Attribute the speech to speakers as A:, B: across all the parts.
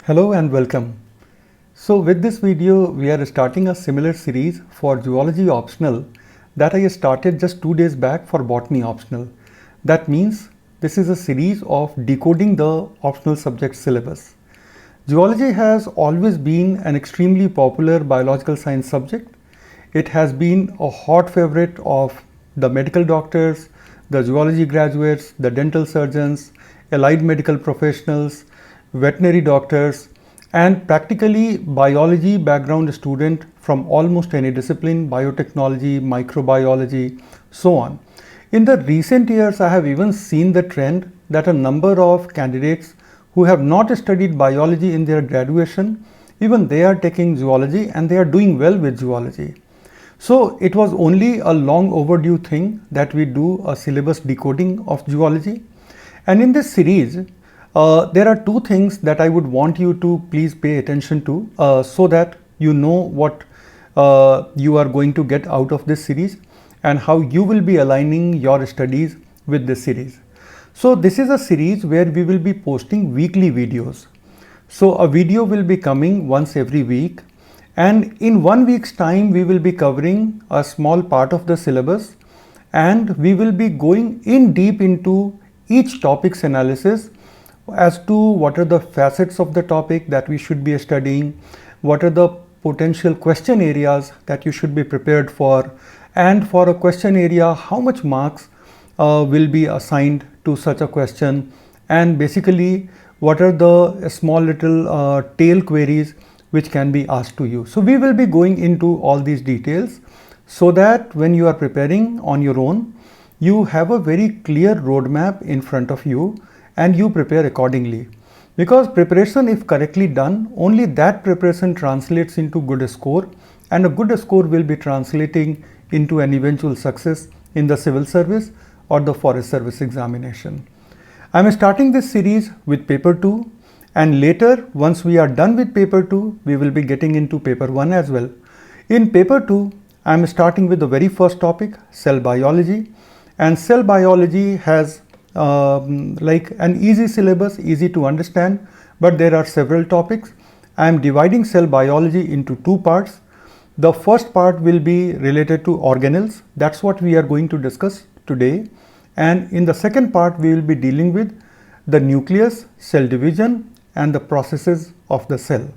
A: Hello and welcome. So with this video, we are starting a similar series for Zoology Optional that I started just 2 days back for Botany Optional. That means this is a series of decoding the optional subject syllabus. Zoology has always been an extremely popular biological science subject. It has been a hot favorite of the medical doctors, the zoology graduates, the dental surgeons, allied medical professionals, veterinary doctors, and practically biology background student from almost any discipline, biotechnology, microbiology, so on. In the recent years, I have even seen the trend that a number of candidates who have not studied biology in their graduation, even they are taking zoology and they are doing well with zoology. So it was only a long overdue thing that we do a syllabus decoding of zoology. And in this series, there are two things that I would want you to please pay attention to so that you know what you are going to get out of this series and how you will be aligning your studies with this series. So this is a series where we will be posting weekly videos. So a video will be coming once every week, and in 1 week's time we will be covering a small part of the syllabus, and we will be going in deep into each topic's analysis as to what are the facets of the topic that we should be studying, what are the potential question areas that you should be prepared for, and for a question area how much marks will be assigned to such a question, and basically what are the small little tail queries which can be asked to you. So we will be going into all these details so that when you are preparing on your own, you have a very clear roadmap in front of you and you prepare accordingly. Because preparation, if correctly done, only that preparation translates into good score, and a good score will be translating into an eventual success in the civil service or the forest service examination. I am starting this series with paper 2, and later once we are done with paper 2, we will be getting into paper 1 as well. In paper 2, I am starting with the very first topic, cell biology, and cell biology has like an easy syllabus, easy to understand, but there are several topics. I am dividing cell biology into two parts. The first part will be related to organelles. That's what we are going to discuss today. And in the second part, we will be dealing with the nucleus, cell division, and the processes of the cell.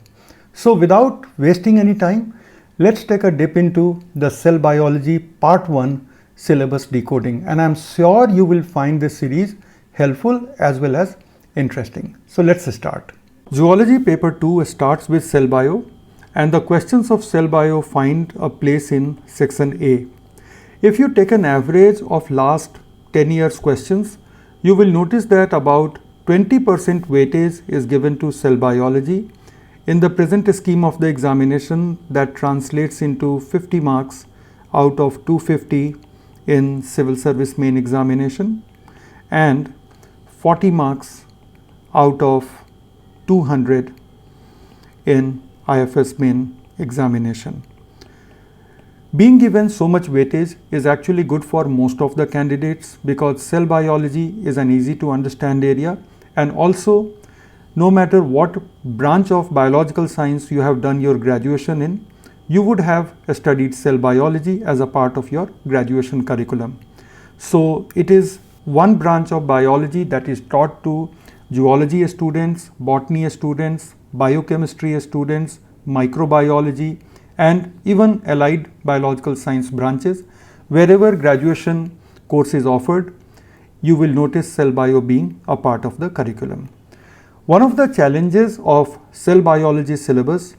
A: So without wasting any time, let's take a dip into the cell biology part 1 syllabus decoding, and I'm sure you will find this series helpful as well as interesting. So let's start. Zoology paper 2 starts with cell bio, and the questions of cell bio find a place in section A. If you take an average of last 10 years questions, you will notice that about 20% weightage is given to cell biology. In the present scheme of the examination, that translates into 50 marks out of 250 in civil service main examination and 40 marks out of 200 in IFS main examination. Being given so much weightage is actually good for most of the candidates because cell biology is an easy to understand area, and also no matter what branch of biological science you have done your graduation in, you would have studied cell biology as a part of your graduation curriculum. So it is one branch of biology that is taught to zoology students, botany students, biochemistry students, microbiology, and even allied biological science branches. Wherever graduation course is offered, you will notice cell bio being a part of the curriculum. One of the challenges of cell biology syllabus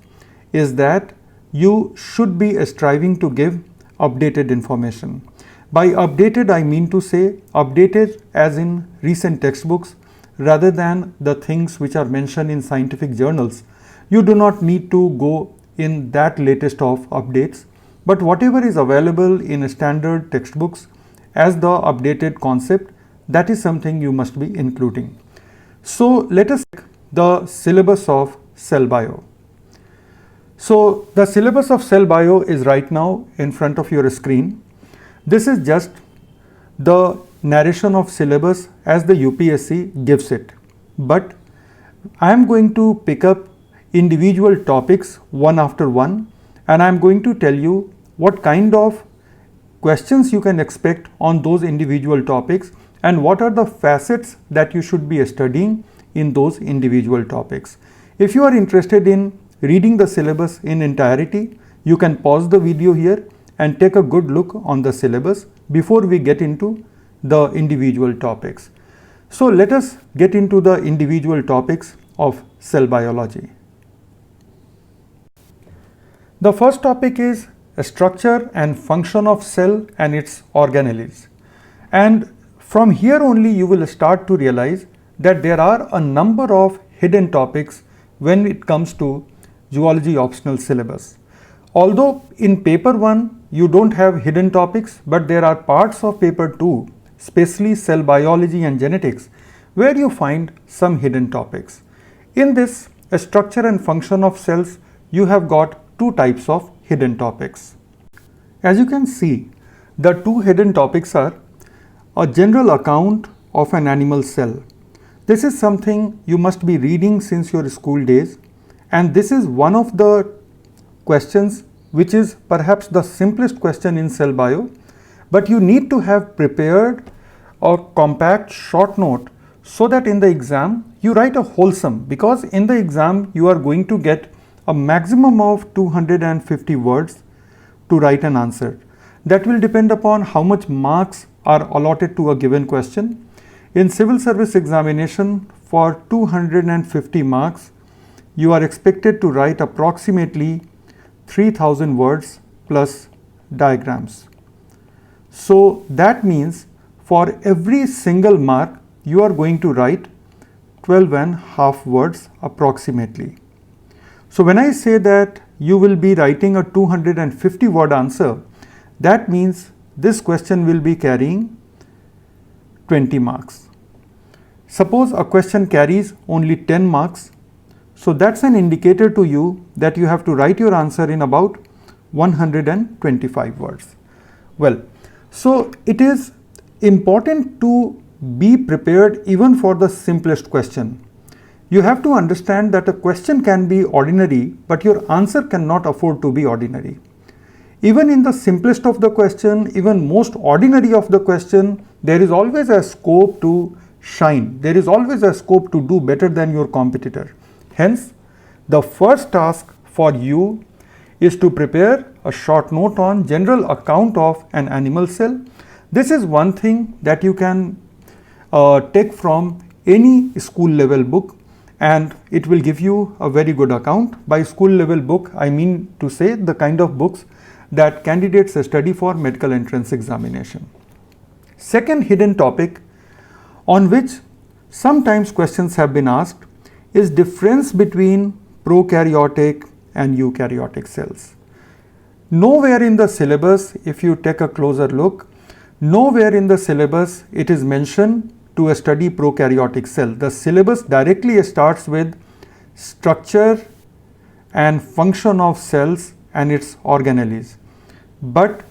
A: is that you should be striving to give updated information. By updated, I mean to say updated as in recent textbooks rather than the things which are mentioned in scientific journals. You do not need to go in that latest of updates, but whatever is available in standard textbooks as the updated concept, that is something you must be including. So let us take the syllabus of cell bio. So the syllabus of cell bio is right now in front of your screen. This is just the narration of syllabus as the UPSC gives it. But I am going to pick up individual topics one after one, and I'm going to tell you what kind of questions you can expect on those individual topics and what are the facets that you should be studying in those individual topics. If you are interested in reading the syllabus in entirety, you can pause the video here and take a good look on the syllabus before we get into the individual topics. So let us get into the individual topics of cell biology. The first topic is structure and function of cell and its organelles. And from here only you will start to realize that there are a number of hidden topics when it comes to zoology optional syllabus. Although in paper 1 you don't have hidden topics, but there are parts of paper 2, especially cell biology and genetics, where you find some hidden topics. In this structure and function of cells, you have got two types of hidden topics. As you can see, the two hidden topics are a general account of an animal cell. This is something you must be reading since your school days, and this is one of the questions which is perhaps the simplest question in cell bio, but you need to have prepared a compact short note so that in the exam you write a wholesome, because in the exam you are going to get a maximum of 250 words to write an answer. That will depend upon how much marks are allotted to a given question. In civil service examination, for 250 marks, you are expected to write approximately 3000 words plus diagrams. So that means for every single mark, you are going to write 12.5 words approximately. So when I say that you will be writing a 250 word answer, that means this question will be carrying 20 marks. Suppose a question carries only 10 marks, so that's an indicator to you that you have to write your answer in about 125 words. Well, so it is important to be prepared even for the simplest question. You have to understand that a question can be ordinary, but your answer cannot afford to be ordinary. Even in the simplest of the question, even most ordinary of the question, there is always a scope to shine. There is always a scope to do better than your competitor. Hence, the first task for you is to prepare a short note on general account of an animal cell. This is one thing that you can take from any school level book, and it will give you a very good account. By school level book, I mean to say the kind of books that candidates study for medical entrance examination. Second hidden topic on which sometimes questions have been asked is difference between prokaryotic and eukaryotic cells. Nowhere in the syllabus, if you take a closer look, nowhere in the syllabus it is mentioned to study prokaryotic cell. The syllabus directly starts with structure and function of cells and its organelles. But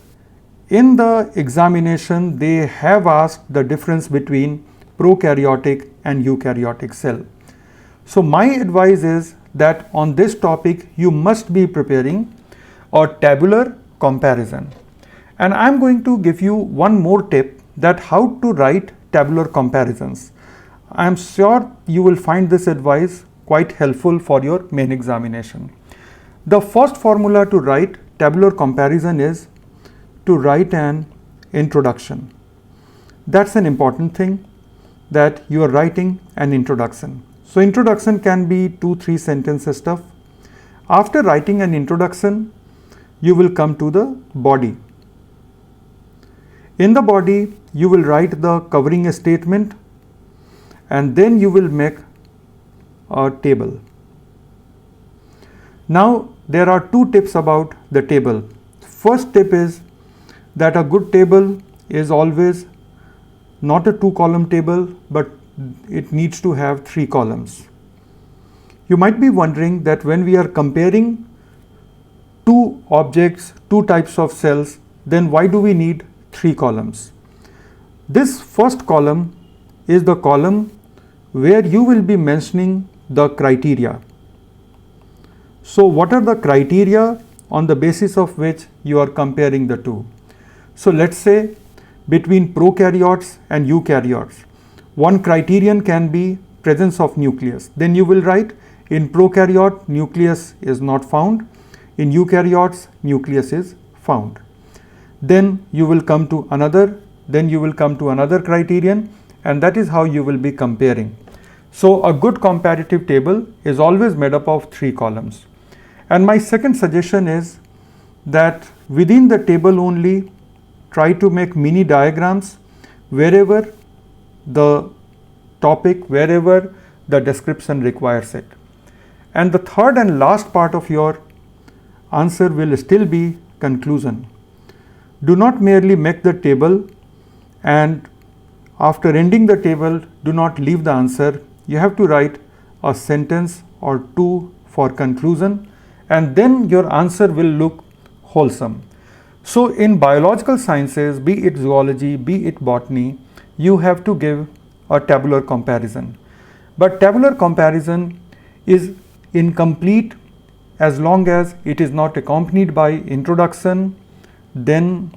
A: in the examination, they have asked the difference between prokaryotic and eukaryotic cell. So my advice is that on this topic, you must be preparing a tabular comparison. And I'm going to give you one more tip, that how to write tabular comparisons. I'm sure you will find this advice quite helpful for your main examination. The first formula to write tabular comparison is to write an introduction. That's an important thing, that you are writing an introduction. So introduction can be 2-3 sentences stuff. After writing an introduction, you will come to the body. In the body, you will write the covering statement, and then you will make a table. Now, there are two tips about the table. First tip is that a good table is always not a 2-column table, but it needs to have 3 columns. You might be wondering that when we are comparing two objects, two types of cells, then why do we need 3 columns? This first column is the column where you will be mentioning the criteria. So what are the criteria on the basis of which you are comparing the two? So let's say between prokaryotes and eukaryotes, one criterion can be presence of nucleus. Then you will write in prokaryote nucleus is not found, in eukaryotes nucleus is found. Then you will come to another criterion, and that is how you will be comparing. So a good comparative table is always made up of 3 columns. And my second suggestion is that within the table only try to make mini diagrams wherever the topic, wherever the description requires it. And the third and last part of your answer will still be conclusion. Do not merely make the table and after ending the table do not leave the answer. You have to write a sentence or 2 for conclusion, and then your answer will look wholesome. So in biological sciences, be it zoology, be it botany, you have to give a tabular comparison. But tabular comparison is incomplete as long as it is not accompanied by introduction, then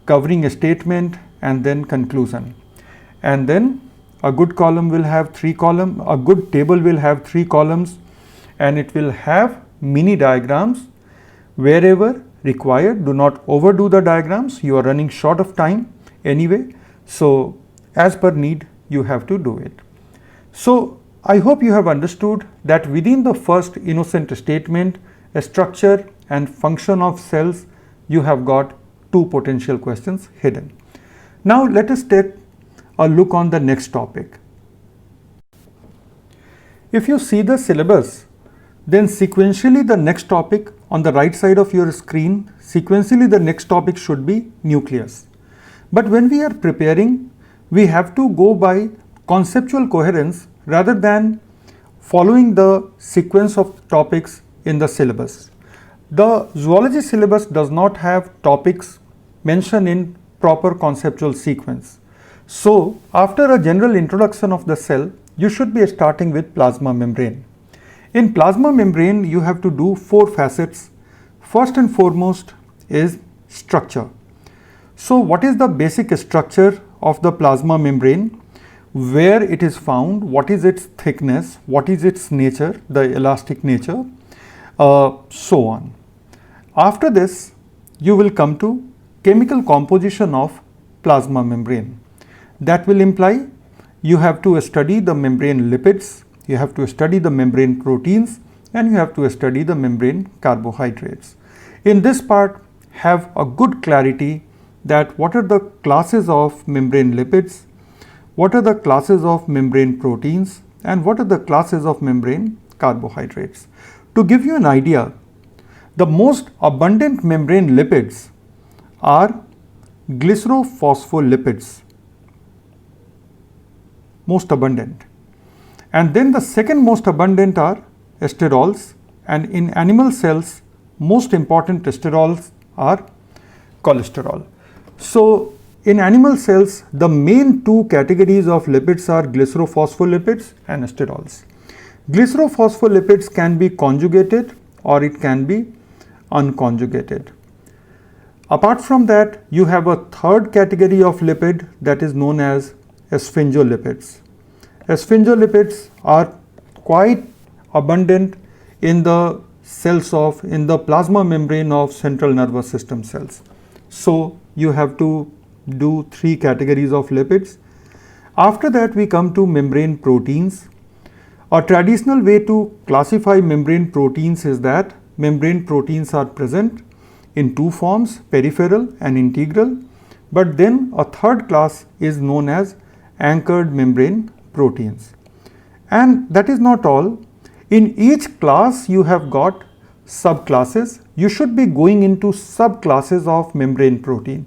A: covering a statement, and then conclusion. And then a good column will have 3 columns, a good table will have 3 columns, and it will have mini diagrams wherever required. Do not overdo the diagrams, you are running short of time anyway, so as per need you have to do it. So I hope you have understood that within the first innocent statement, a structure and function of cells, you have got 2 potential questions hidden. Now let us take a look on the next topic. If you see the syllabus, then sequentially the next topic on the right side of your screen, sequentially the next topic should be nucleus. But when we are preparing, we have to go by conceptual coherence rather than following the sequence of topics in the syllabus. The zoology syllabus does not have topics mentioned in proper conceptual sequence. So after a general introduction of the cell, you should be starting with plasma membrane. In plasma membrane, you have to do 4 facets. First and foremost is structure. So what is the basic structure of the plasma membrane? Where it is found, what is its thickness, what is its nature, the elastic nature, so on. After this, you will come to chemical composition of plasma membrane. That will imply you have to study the membrane lipids, you have to study the membrane proteins, and you have to study the membrane carbohydrates. In this part, have a good clarity that what are the classes of membrane lipids, what are the classes of membrane proteins, and what are the classes of membrane carbohydrates. To give you an idea, the most abundant membrane lipids are glycerophospholipids, most abundant. And then the second most abundant are sterols, and in animal cells, most important sterols are cholesterol. So in animal cells, the main 2 categories of lipids are glycerophospholipids and sterols. Glycerophospholipids can be conjugated or it can be unconjugated. Apart from that, you have a third category of lipid that is known as sphingolipids. Sphingolipids are quite abundant in the plasma membrane of central nervous system cells. So you have to do 3 categories of lipids. After that, we come to membrane proteins. A traditional way to classify membrane proteins is that membrane proteins are present in 2 forms, peripheral and integral, but then a third class is known as anchored membrane proteins. And that is not all. In each class you have got subclasses. You should be going into subclasses of membrane protein.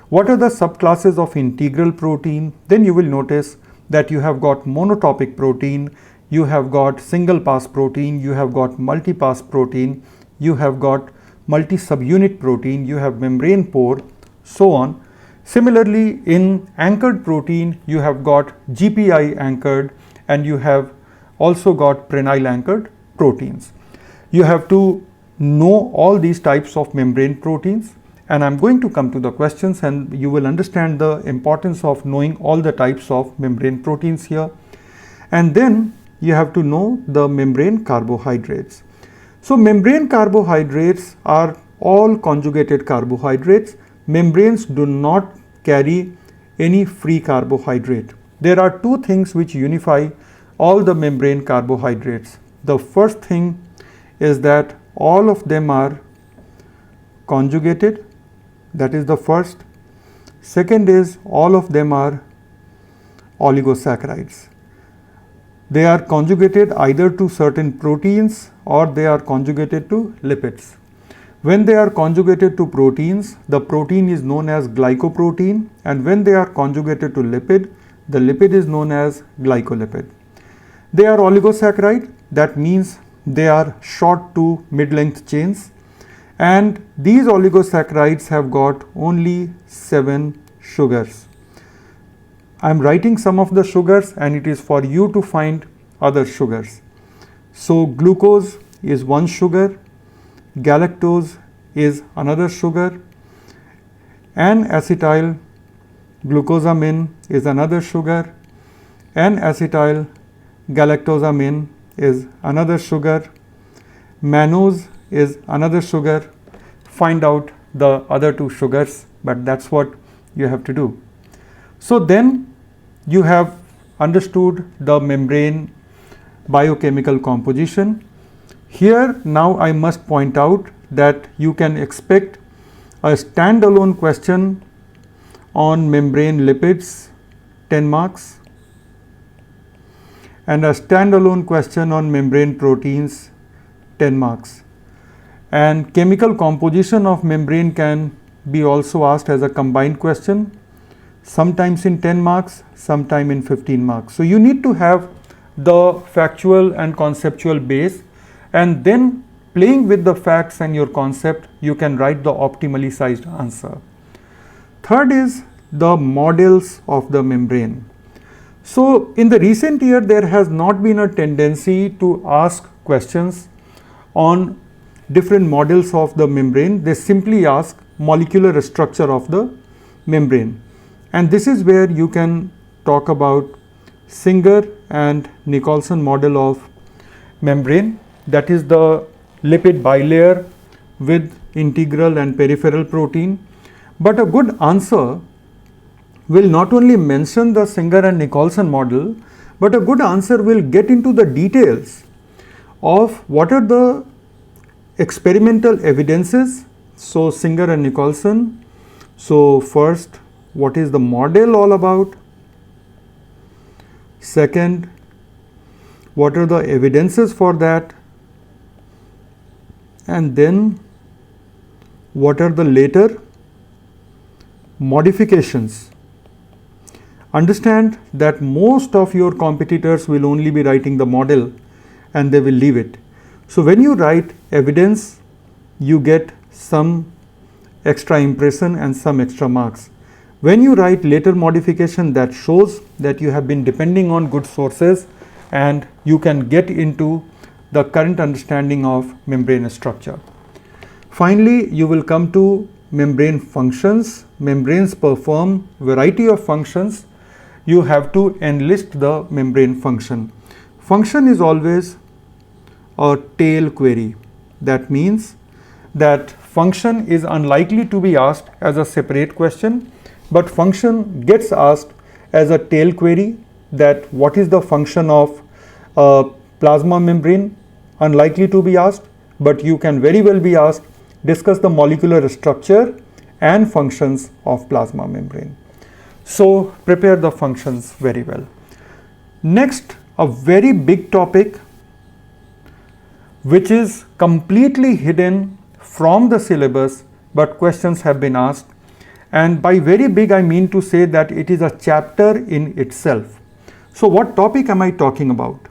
A: What are the subclasses of integral protein? Then you will notice that you have got monotopic protein, you have got single pass protein, you have got multi-pass protein, you have got multi-subunit protein, you have membrane pore, so on. Similarly, in anchored protein, you have got GPI anchored and you have also got prenyl anchored proteins. You have to know all these types of membrane proteins, and I'm going to come to the questions and you will understand the importance of knowing all the types of membrane proteins here. And then you have to know the membrane carbohydrates. So membrane carbohydrates are all conjugated carbohydrates. Membranes do not carry any free carbohydrate. There are two things which unify all the membrane carbohydrates. The first thing is that all of them are conjugated, that is the first. Second is all of them are oligosaccharides. They are conjugated either to certain proteins or they are conjugated to lipids. When they are conjugated to proteins, the protein is known as glycoprotein, and when they are conjugated to lipid, the lipid is known as glycolipid. They are oligosaccharide, that means they are short to mid-length chains, and these oligosaccharides have got only 7 sugars. I am writing some of the sugars and it is for you to find other sugars. So glucose is one sugar, galactose is another sugar, N-acetyl glucosamine is another sugar, N-acetyl galactosamine is another sugar, mannose is another sugar. Find out the other 2 sugars, but that's what you have to do. So then you have understood the membrane biochemical composition. Here now I must point out that you can expect a standalone question on membrane lipids, 10 marks, and a standalone question on membrane proteins, 10 marks. And chemical composition of membrane can be also asked as a combined question, sometimes in 10 marks, sometime in 15 marks. So you need to have the factual and conceptual base, and then playing with the facts and your concept, you can write the optimally sized answer. Third is the models of the membrane. So in the recent year, there has not been a tendency to ask questions on different models of the membrane. They simply ask molecular structure of the membrane. And this is where you can talk about Singer and Nicholson model of membrane, that is the lipid bilayer with integral and peripheral protein. But a good answer will not only mention the Singer and Nicholson model, but a good answer will get into the details of what are the experimental evidences. So Singer and Nicholson. So first, what is the model all about? Second, what are the evidences for that? And then what are the later modifications? Understand that most of your competitors will only be writing the model and they will leave it. So when you write evidence, you get some extra impression and some extra marks. When you write later modification, that shows that you have been depending on good sources and you can get into the current understanding of membrane structure. Finally, you will come to membrane functions. Membranes perform variety of functions. You have to enlist the membrane function. Function is always a tail query. That means that function is unlikely to be asked as a separate question, but function gets asked as a tail query, that what is the function of plasma membrane, unlikely to be asked, but you can very well be asked, discuss the molecular structure and functions of plasma membrane. So prepare the functions very well. Next, a very big topic which is completely hidden from the syllabus, but questions have been asked. And by very big, I mean to say that it is a chapter in itself. So what topic am I talking about?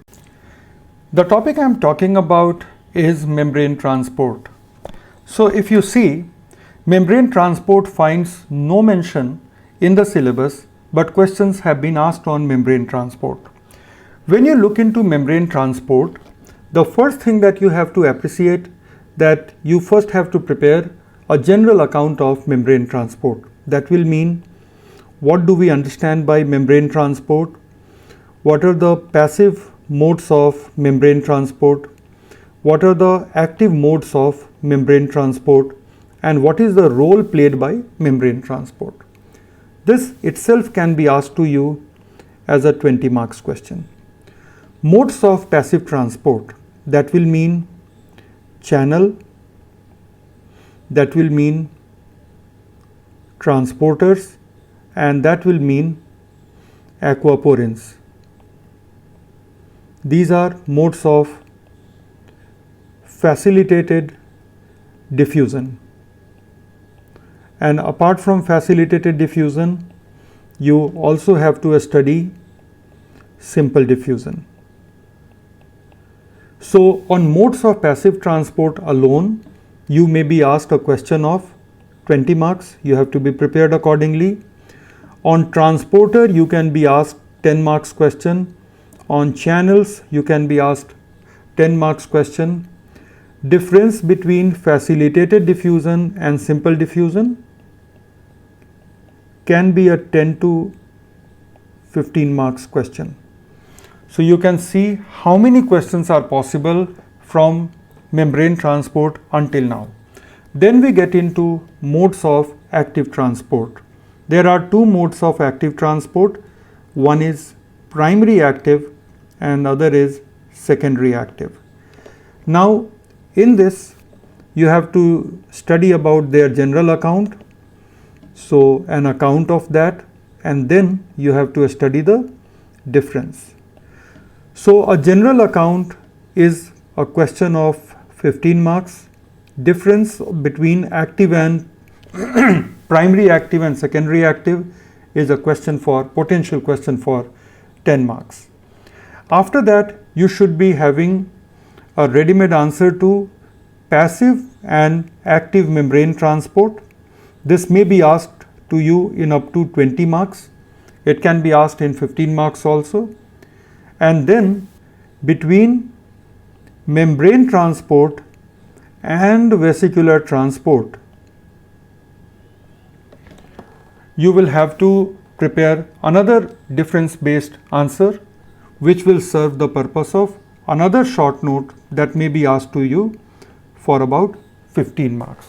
A: The topic I am talking about is membrane transport. So if you see, membrane transport finds no mention in the syllabus, but questions have been asked on membrane transport. When you look into membrane transport, The first thing that you have to appreciate that you first have to prepare a general account of membrane transport. That will mean what do we understand by membrane transport, what are the passive modes of membrane transport, what are the active modes of membrane transport, and what is the role played by membrane transport. This itself can be asked to you as a 20 marks question. Modes of passive transport, that will mean channel, that will mean transporters, and that will mean aquaporins. These are modes of facilitated diffusion. And apart from facilitated diffusion, you also have to study simple diffusion. So on modes of passive transport alone, you may be asked a question of 20 marks. You have to be prepared accordingly. On transporter, you can be asked 10 marks question. On channels, you can be asked 10 marks question. Difference between facilitated diffusion and simple diffusion can be a 10 to 15 marks question. So you can see how many questions are possible from membrane transport until now. Then we get into modes of active transport. There are two modes of active transport. One is primary active and other is secondary active. Now in this you have to study about their general account. So an account of that, and then you have to study the difference. So a general account is a question of 15 marks. Difference between active and primary active and secondary active is a potential question for 10 marks. After that, you should be having a ready-made answer to passive and active membrane transport. This may be asked to you in up to 20 marks. It can be asked in 15 marks also. And then between membrane transport and vesicular transport, you will have to prepare another difference based answer which will serve the purpose of another short note that may be asked to you for about 15 marks.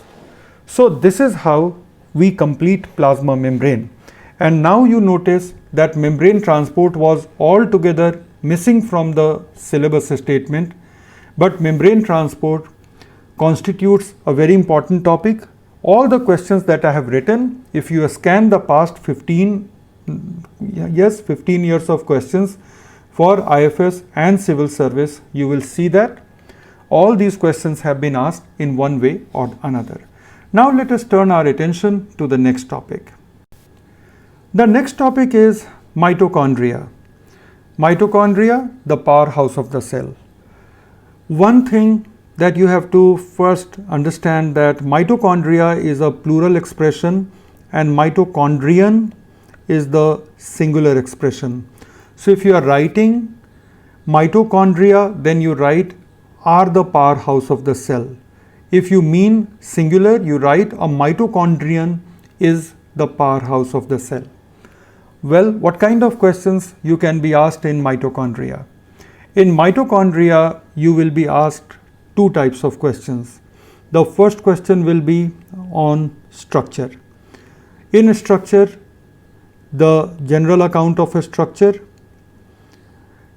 A: So this is how we complete plasma membrane. And now you notice that membrane transport was altogether missing from the syllabus statement, but membrane transport constitutes a very important topic. All the questions that I have written, if you scan the past 15 years of questions for IFS and civil service, you will see that all these questions have been asked in one way or another. Now let us turn our attention to the next topic. The next topic is mitochondria. Mitochondria, the powerhouse of the cell. One thing that you have to first understand that mitochondria is a plural expression and mitochondrion is the singular expression. So if you are writing mitochondria, then you write are the powerhouse of the cell. If you mean singular, you write a mitochondrion is the powerhouse of the cell. Well, what kind of questions you can be asked in mitochondria? In mitochondria, you will be asked two types of questions. The first question will be on structure. In structure, the general account of a structure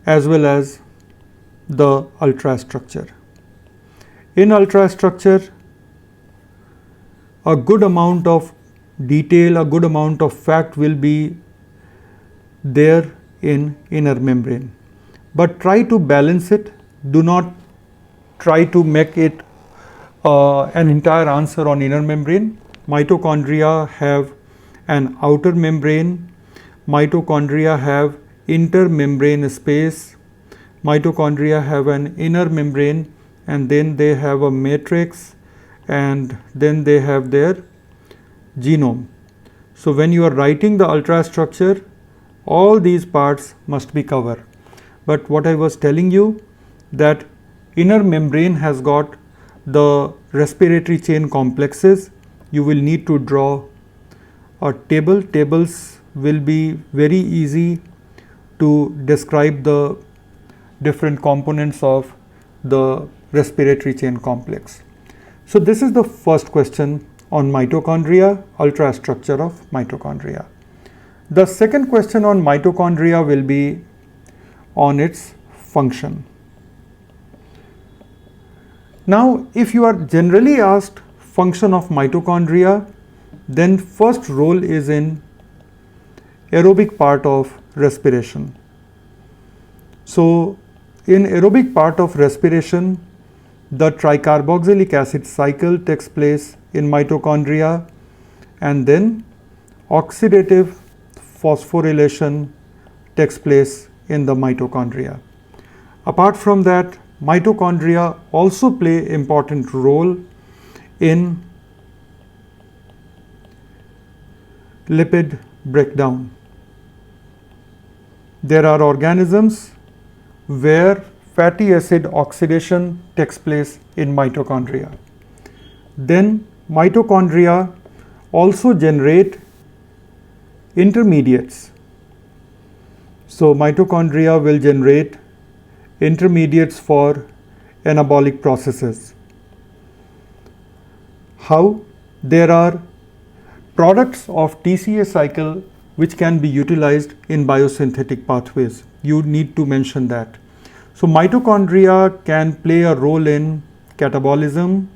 A: as well as the ultrastructure. In ultrastructure, a good amount of detail, a good amount of fact will be there in inner membrane. But try to balance it. Do not try to make it an entire answer on inner membrane. Mitochondria have an outer membrane. Mitochondria have intermembrane space. Mitochondria have an inner membrane, and then they have a matrix, and then they have their genome. So when you are writing the ultrastructure, all these parts must be covered. But what I was telling you, that inner membrane has got the respiratory chain complexes. You will need to draw a table. Tables will be very easy to describe the different components of the respiratory chain complex. So this is the first question on mitochondria, ultrastructure of mitochondria. The second question on mitochondria will be on its function. Now, if you are generally asked function of mitochondria, then first role is in aerobic part of respiration. So, in aerobic part of respiration, the tricarboxylic acid cycle takes place in mitochondria, and then oxidative phosphorylation takes place in the mitochondria. Apart from that, mitochondria also play important role in lipid breakdown. There are organisms where fatty acid oxidation takes place in mitochondria. Then mitochondria also generate intermediates. So mitochondria will generate intermediates for anabolic processes. How? There are products of TCA cycle which can be utilized in biosynthetic pathways. You need to mention that. So mitochondria can play a role in catabolism.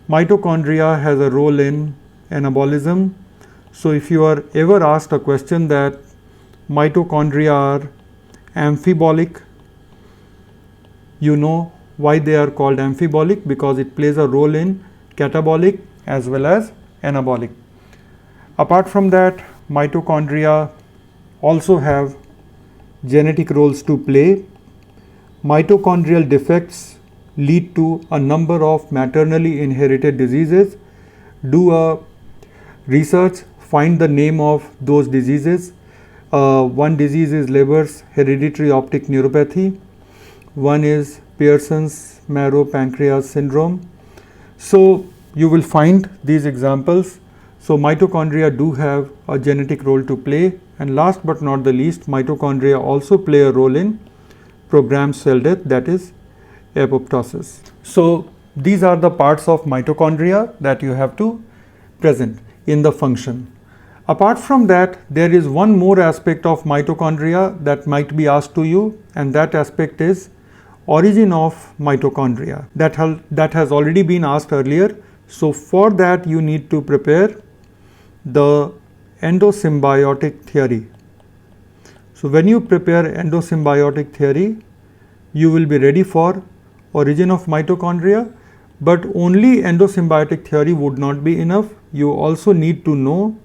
A: Mitochondria has a role in anabolism. So if you are ever asked a question that mitochondria are amphibolic, you know why they are called amphibolic, because it plays a role in catabolic as well as anabolic. Apart from that, mitochondria also have genetic roles to play. Mitochondrial defects lead to a number of maternally inherited diseases. Do a research, find the name of those diseases. One disease is Leber's hereditary optic neuropathy. One is Pearson's marrow pancreas syndrome. So you will find these examples. So mitochondria do have a genetic role to play, and last but not the least, mitochondria also play a role in programmed cell death, that is apoptosis. So these are the parts of mitochondria that you have to present in the function. Apart from that, there is one more aspect of mitochondria that might be asked to you, and that aspect is origin of mitochondria. That has already been asked earlier. So for that, you need to prepare the endosymbiotic theory. So when you prepare endosymbiotic theory, you will be ready for origin of mitochondria, but only endosymbiotic theory would not be enough. You also need to know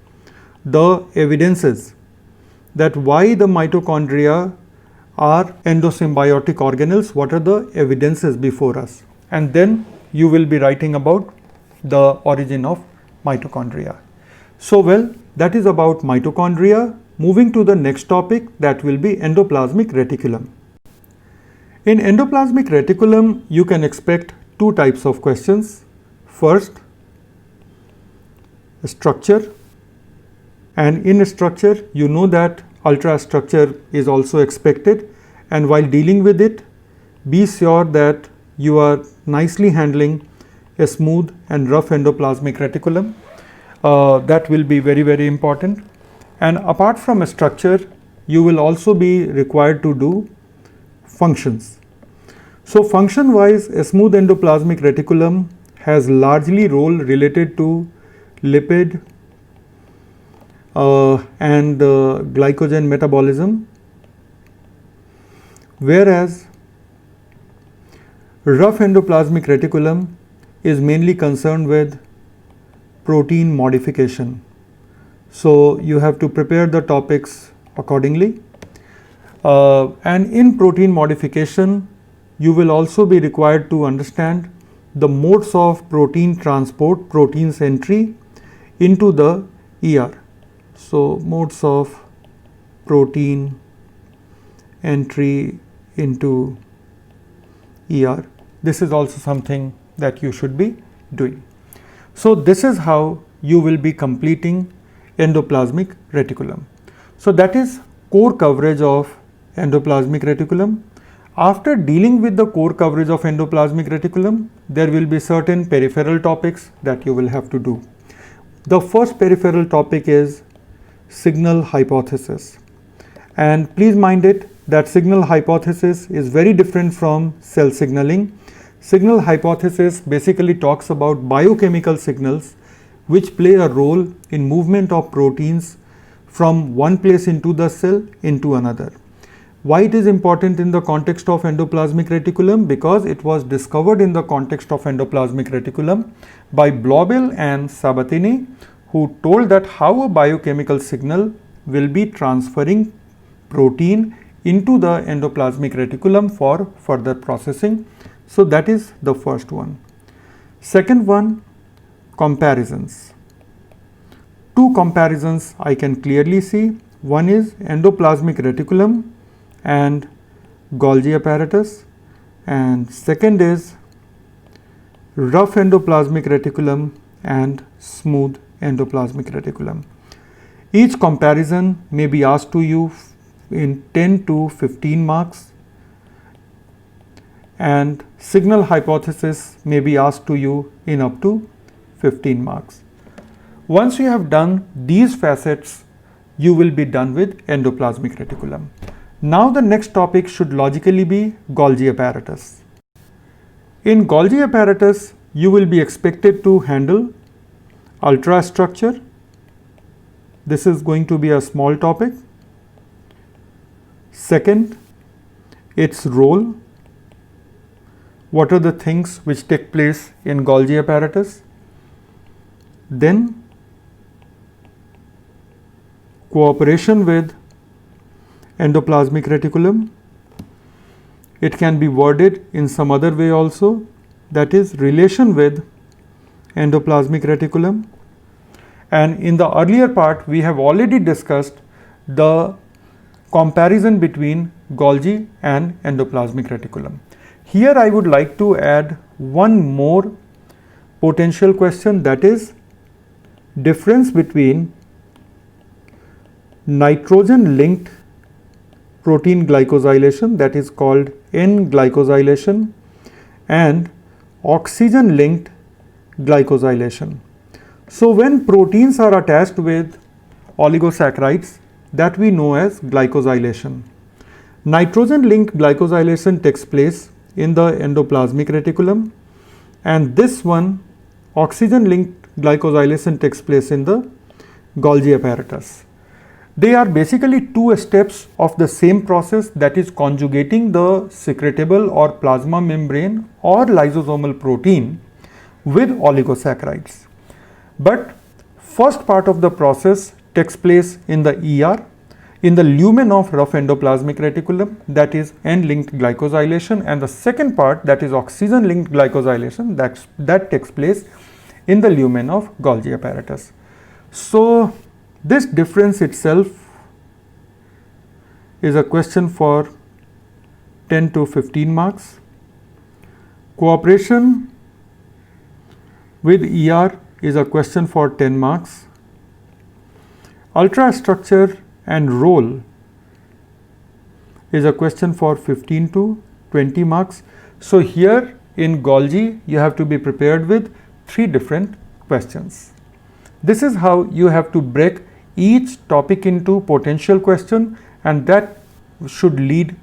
A: the evidences that why the mitochondria are endosymbiotic organelles, what are the evidences before us, and then you will be writing about the origin of mitochondria. So well, that is about mitochondria. Moving to the next topic, that will be endoplasmic reticulum. In endoplasmic reticulum, you can expect two types of questions. First, structure, and in structure, you know that ultrastructure is also expected, and while dealing with it, be sure that you are nicely handling a smooth and rough endoplasmic reticulum. That will be very, very important. And apart from a structure, you will also be required to do functions. So function wise, a smooth endoplasmic reticulum has largely role related to lipid and glycogen metabolism, whereas rough endoplasmic reticulum is mainly concerned with protein modification. So you have to prepare the topics accordingly. And in protein modification, you will also be required to understand the modes of protein transport, protein's entry into the ER. So modes of protein entry into ER. this is also something that you should be doing. So this is how you will be completing endoplasmic reticulum. So that is core coverage of endoplasmic reticulum. After dealing with the core coverage of endoplasmic reticulum, there will be certain peripheral topics that you will have to do. The first peripheral topic is signal hypothesis. And please mind it that signal hypothesis is very different from cell signaling. Signal hypothesis basically talks about biochemical signals which play a role in movement of proteins from one place into the cell into another. Why it is important in the context of endoplasmic reticulum? Because it was discovered in the context of endoplasmic reticulum by Blobel and Sabatini, who told that how a biochemical signal will be transferring protein into the endoplasmic reticulum for further processing. So that is the first one. Second one, comparisons. Two comparisons I can clearly see. One is endoplasmic reticulum and Golgi apparatus, and second is rough endoplasmic reticulum and smooth endoplasmic reticulum. Each comparison may be asked to you in 10 to 15 marks, and signal hypothesis may be asked to you in up to 15 marks. Once you have done these facets, you will be done with endoplasmic reticulum. Now the next topic should logically be Golgi apparatus. In Golgi apparatus, you will be expected to handle ultrastructure. This is going to be a small topic. Second, its role. What are the things which take place in Golgi apparatus? Then, cooperation with endoplasmic reticulum. It can be worded in some other way also, that is relation with endoplasmic reticulum. And in the earlier part, we have already discussed the comparison between Golgi and endoplasmic reticulum. Here I would like to add one more potential question, that is difference between nitrogen linked protein glycosylation, that is called N-glycosylation, and oxygen linked glycosylation. So when proteins are attached with oligosaccharides, that we know as glycosylation. Nitrogen linked glycosylation takes place in the endoplasmic reticulum, and this one, oxygen linked glycosylation, takes place in the Golgi apparatus. They are basically two steps of the same process, that is conjugating the secretable or plasma membrane or lysosomal protein with oligosaccharides. But first part of the process takes place in the ER, in the lumen of rough endoplasmic reticulum, that is N-linked glycosylation, and the second part, that is oxygen linked glycosylation, that takes place in the lumen of Golgi apparatus. So this difference itself is a question for 10 to 15 marks. Cooperation with ER is a question for 10 marks. Ultrastructure and role is a question for 15 to 20 marks. So here in Golgi, you have to be prepared with 3 different questions. This is how you have to break each topic into potential question, and that should lead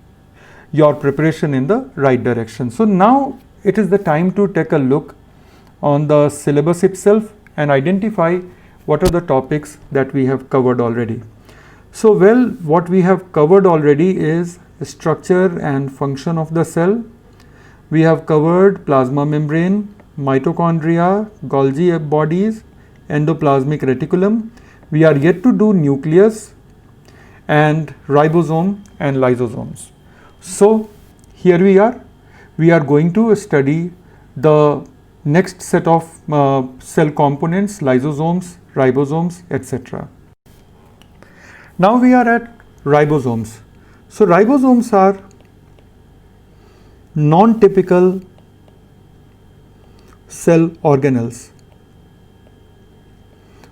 A: your preparation in the right direction. So now it is the time to take a look on the syllabus itself and identify what are the topics that we have covered already. So well, what we have covered already is the structure and function of the cell. We have covered plasma membrane, mitochondria, Golgi bodies, endoplasmic reticulum. We are yet to do nucleus and ribosome and lysosomes. So here we are going to study the next set of cell components, lysosomes, ribosomes, etc. Now we are at ribosomes. So ribosomes are non-typical cell organelles.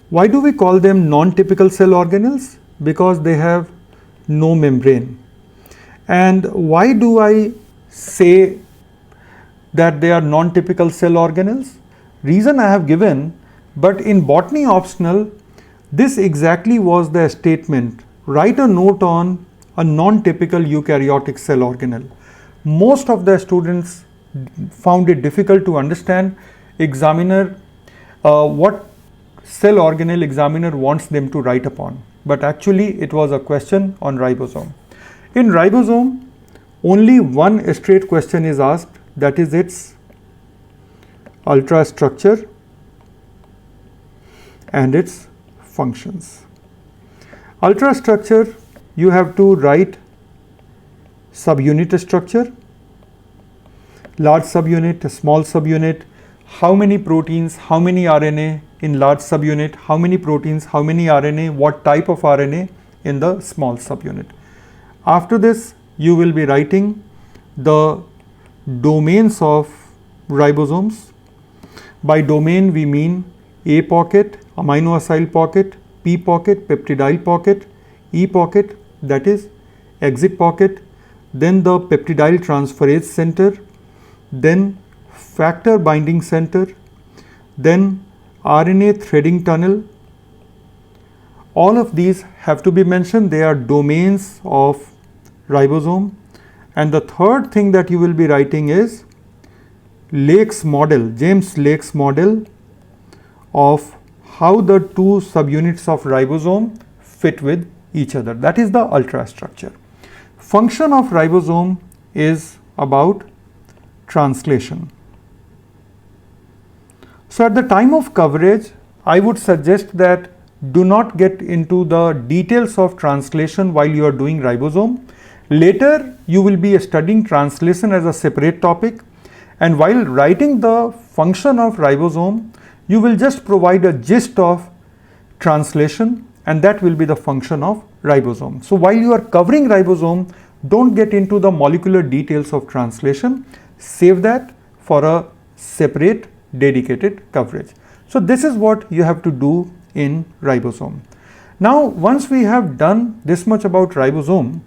A: Why do we call them non-typical cell organelles? Because they have no membrane. And why do I say that they are non-typical cell organelles? Reason I have given, but in botany optional, this exactly was the statement. Write a note on a non-typical eukaryotic cell organelle. Most of the students found it difficult to understand examiner what cell organelle examiner wants them to write upon, but actually it was a question on ribosome. In ribosome, only one straight question is asked, that is its ultrastructure and its functions. Ultrastructure, you have to write subunit structure, large subunit, small subunit, how many proteins, how many RNA in large subunit, how many proteins, how many RNA, what type of RNA in the small subunit. After this, you will be writing the domains of ribosomes. By domain, we mean A pocket, amino acyl pocket, P pocket, peptidyl pocket, E pocket, that is exit pocket, then the peptidyl transferase center, then factor binding center, then RNA threading tunnel. All of these have to be mentioned. They are domains of ribosome. And the third thing that you will be writing is Lake's model, James Lake's model of how the two subunits of ribosome fit with each other. That is the ultrastructure. Function of ribosome is about translation. So at the time of coverage, I would suggest that do not get into the details of translation while you are doing ribosome. Later, you will be studying translation as a separate topic, and while writing the function of ribosome, you will just provide a gist of translation, and that will be the function of ribosome. So while you are covering ribosome, don't get into the molecular details of translation. Save that for a separate dedicated coverage. So this is what you have to do in ribosome. Now, once we have done this much about ribosome,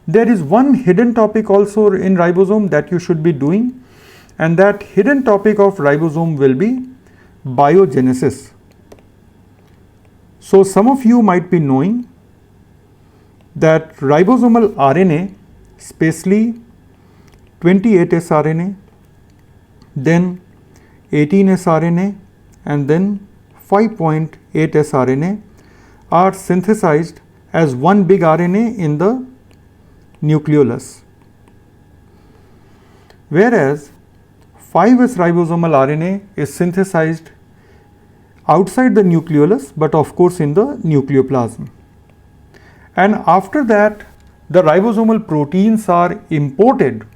A: there is one hidden topic also in ribosome that you should be doing, and that hidden topic of ribosome will be biogenesis. So some of you might be knowing that ribosomal RNA, especially 28S RNA, then 18S RNA, and then 5.8S RNA are synthesized as one big RNA in the nucleolus, whereas 5S ribosomal RNA is synthesized outside the nucleolus, but of course in the nucleoplasm. And after that, the ribosomal proteins are imported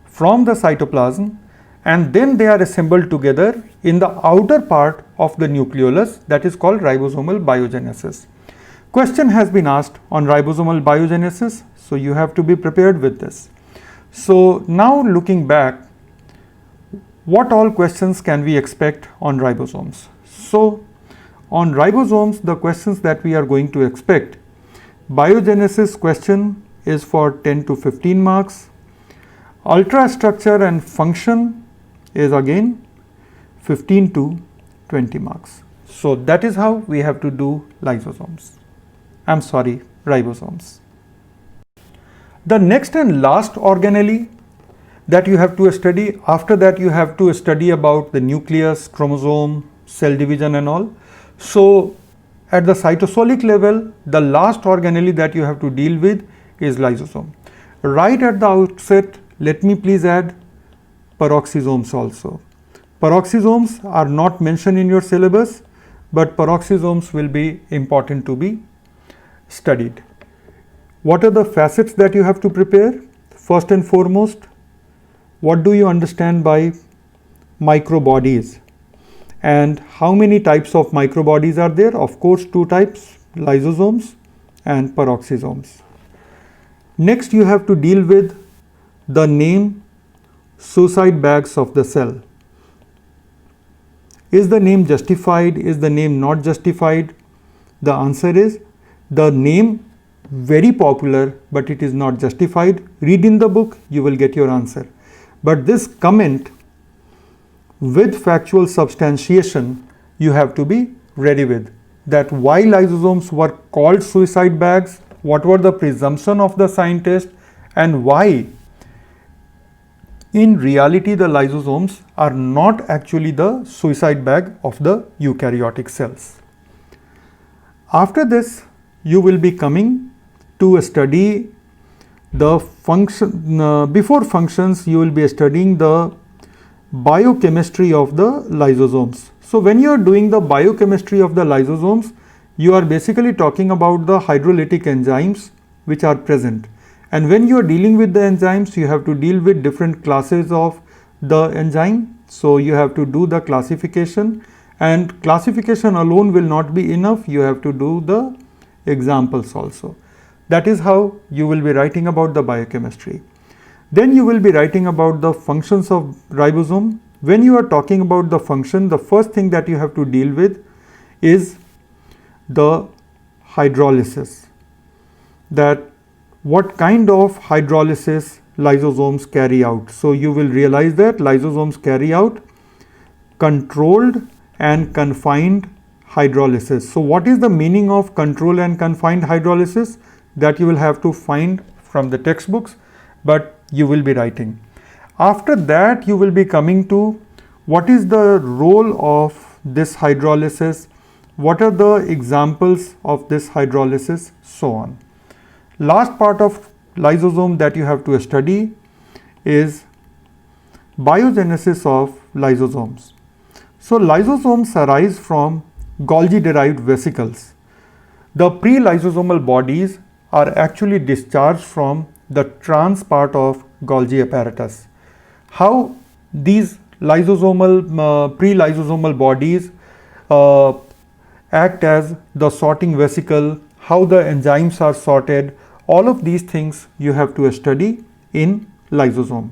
A: from the cytoplasm, and then they are assembled together in the outer part of the nucleolus, that is called ribosomal biogenesis. Question has been asked on ribosomal biogenesis, so you have to be prepared with this. So now looking back, what all questions can we expect on ribosomes? So on ribosomes, the questions that we are going to expect, biogenesis question is for 10 to 15 marks. Ultrastructure and function is again 15 to 20 marks. So that is how we have to do ribosomes. The next and last organelle that you have to study, after that you have to study about the nucleus, chromosome, cell division and all. So at the cytosolic level, the last organelle that you have to deal with is lysosome. Right at the outset, let me please add peroxisomes also. Peroxisomes are not mentioned in your syllabus, but peroxisomes will be important to be studied. What are the facets that you have to prepare? First and foremost, what do you understand by microbodies? And how many types of microbodies are there? Of course, two types, lysosomes and peroxisomes. Next, you have to deal with the name suicide bags of the cell. Is the name justified? Is the name not justified? The answer is the name very popular, but it is not justified. Read in the book, you will get your answer. But this comment with factual substantiation you have to be ready with, that why lysosomes were called suicide bags, what were the presumption of the scientist, and why in reality the lysosomes are not actually the suicide bag of the eukaryotic cells. After this, you will be coming to study the function. Before functions, you will be studying the biochemistry of the lysosomes. So when you are doing the biochemistry of the lysosomes, you are basically talking about the hydrolytic enzymes which are present. And when you are dealing with the enzymes, you have to deal with different classes of the enzyme. So you have to do the classification, and classification alone will not be enough. You have to do the examples also. That is how you will be writing about the biochemistry. Then you will be writing about the functions of ribosome. When you are talking about the function, the first thing that you have to deal with is the hydrolysis. That what kind of hydrolysis lysosomes carry out. So you will realize that lysosomes carry out controlled and confined hydrolysis. So what is the meaning of controlled and confined hydrolysis? That you will have to find from the textbooks, but you will be writing. After that, you will be coming to what is the role of this hydrolysis, what are the examples of this hydrolysis, so on. Last part of lysosome that you have to study is biogenesis of lysosomes. So lysosomes arise from Golgi derived vesicles. The pre-lysosomal bodies are actually discharged from the trans part of Golgi apparatus. How these lysosomal pre-lysosomal bodies act as the sorting vesicle, how the enzymes are sorted, all of these things you have to study in lysosome.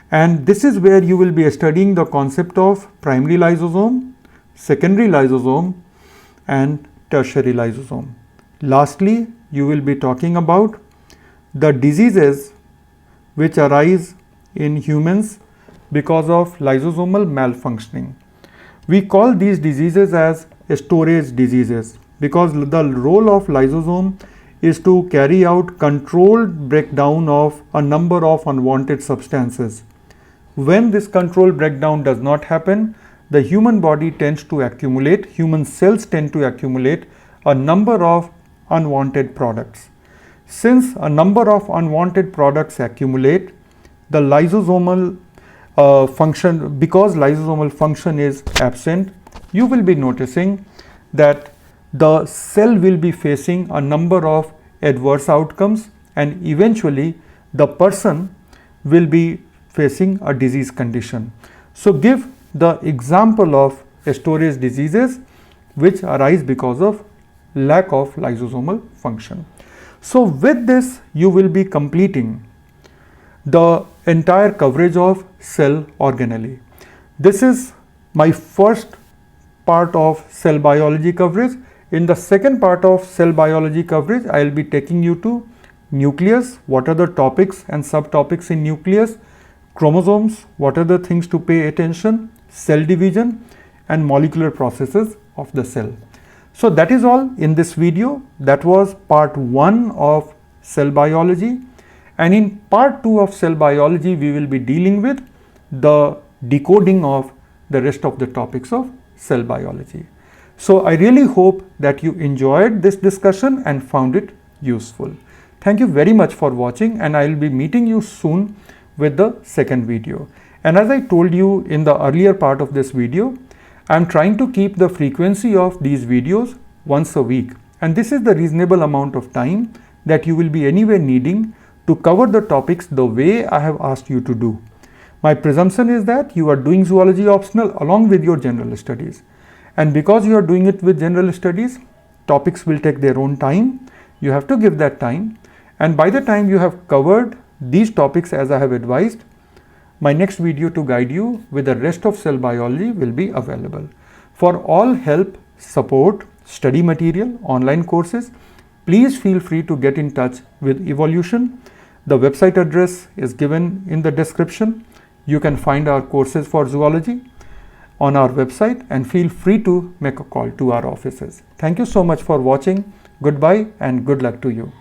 A: And this is where you will be studying the concept of primary lysosome, secondary lysosome, and tertiary lysosome. Lastly, you will be talking about the diseases which arise in humans because of lysosomal malfunctioning. We call these diseases as storage diseases because the role of lysosome is to carry out controlled breakdown of a number of unwanted substances. When this controlled breakdown does not happen, the human body tends to accumulate, human cells tend to accumulate a number of unwanted products. Since a number of unwanted products accumulate, the lysosomal function, because lysosomal function is absent, you will be noticing that the cell will be facing a number of adverse outcomes, and eventually the person will be facing a disease condition. So give the example of storage diseases which arise because of lack of lysosomal function. So with this you will be completing the entire coverage of cell organelle. This is my first part of cell biology coverage. In the second part of cell biology coverage, I will be taking you to nucleus, what are the topics and subtopics in nucleus, chromosomes, what are the things to pay attention, cell division, and molecular processes of the cell. So that is all in this video. That was part 1 of cell biology, and in part 2 of cell biology we will be dealing with the decoding of the rest of the topics of cell biology. So I really hope that you enjoyed this discussion and found it useful. Thank you very much for watching, and I will be meeting you soon with the second video. And as I told you in the earlier part of this video, I am trying to keep the frequency of these videos once a week, and this is the reasonable amount of time that you will be anyway needing to cover the topics the way I have asked you to do. My presumption is that you are doing zoology optional along with your general studies, and because you are doing it with general studies, topics will take their own time. You have to give that time, and by the time you have covered these topics as I have advised, my next video to guide you with the rest of cell biology will be available. For all help, support, study material, online courses, please feel free to get in touch with Evolution. The website address is given in the description. You can find our courses for zoology on our website and feel free to make a call to our offices. Thank you so much for watching. Goodbye and good luck to you.